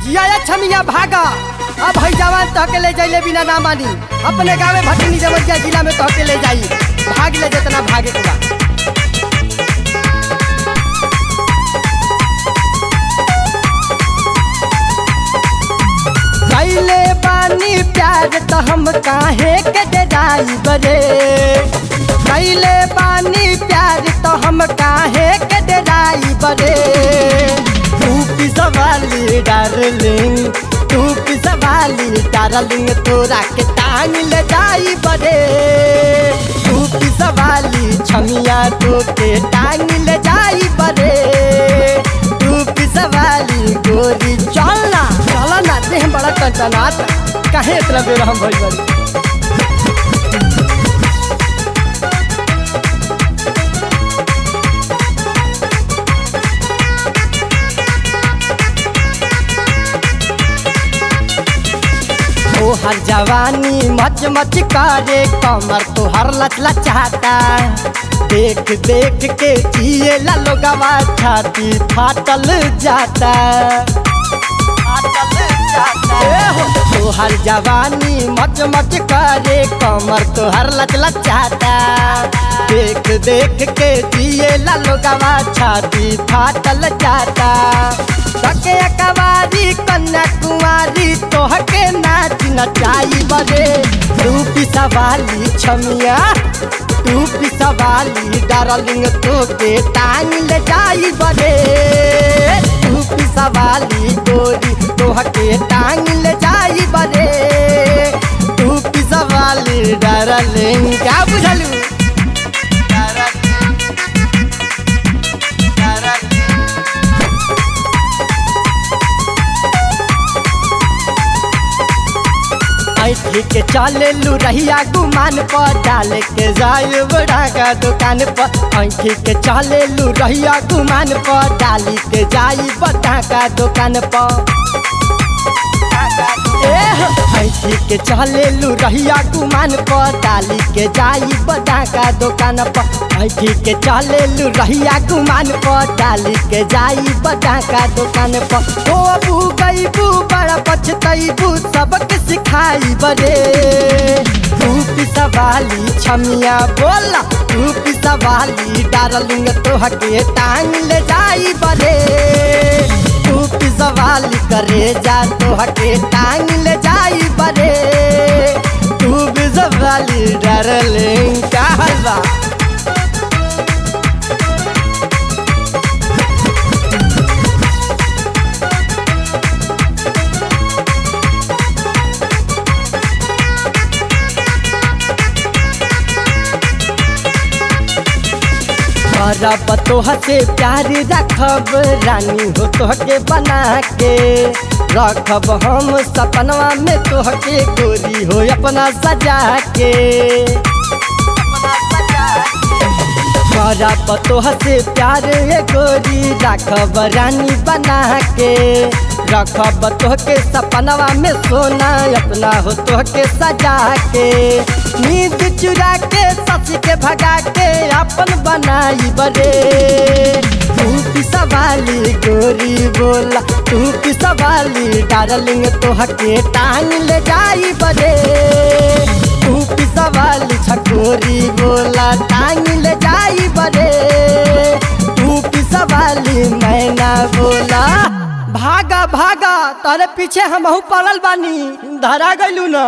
जिया छमिया भागा अब है जवान तहके ले जाइले बिना ना मानी अपने गाँव में भटनी जमतिया जिला में तहके ले जाई भाग ले जितना भागे के बा। कैले बानी प्यार तो हम काहे के डराई बरे कैले बानी प्यार तो हम काहे के डराई बरे तू पिसवाली डार्लिंग तू पिसवाली डार्लिंग तोरा के टांग ले जाई बरे तू पिसवाली छमिया तो के टांग ले जाई बरे तू पिसवाली गोरी चलना चला ना देह बड़ा टंटनात काहे इतना बेर हम भइल बानी। ओ हर जवानी मच मच करे कमर तो हर लच लचाता देख देख के जिए ला लोगवा छाती फाटल जाता तो हर जवानी मच मच करे कमर तो हर लच लचाता देख देख के जिए ला लोगवा छाती फाटल जाता सके कवारी कन्या कुमारी तोहके नाच नचाई बरे तू पिसवाली छमिया तू पिसवाली डार्लिंग तोके टांग ले जाई बरे तू पिसवाली गोरी तोहके टांग ले जाई बरे तू पिसवाली डार्लिंग क्या बुझलू ऐठी के चले लू रहिया गुमान पर डाल के जाए बड़ा का दुकान पर ऐठी के चले लू रहिया गुमान पर डाली के जाई बड़ा का दुकान पर ऐठी के चले लू रहिया गुमान पर डाली के जाई बड़ा का दुकान पर ऐठी के चले लू रहिया गुमान पर डाली के जाई बड़ा का दुकान पर ओ बू गई बू बड़ा पछतईबू सबक सिखाई बरे तू पिसवाली छमिया बोला तू पिसवाली डार्लिंग तोहके टांग ले जाई बरे तू पिसवाली करे जा तोहके टांग ले जाई बरे तू पिसवाली डार्लिंग का हलवा रब तोह से प्यार रखब रानी हो तोहके बना के रखब हम सपनवा में तोहके गोरी हो अपना सजा के रब तोह से प्यार गोरी रखब रानी बना के रखब तोहके सपनवा में सोना अपना हो तोहके सजा के नींद चुरा के सच के भगा के अपन बनाई बरे तू पिसवाली गोरी बोला तू पिसवाली डार्लिंग तोहके टांग ले जाई बरे तू पिसवाली छकोरी बोला टांग ले जाई बरे तू पिसवाली मैना बोला भागा भागा तारे पीछे हमहू पड़ल बानी धरा गइलू ना।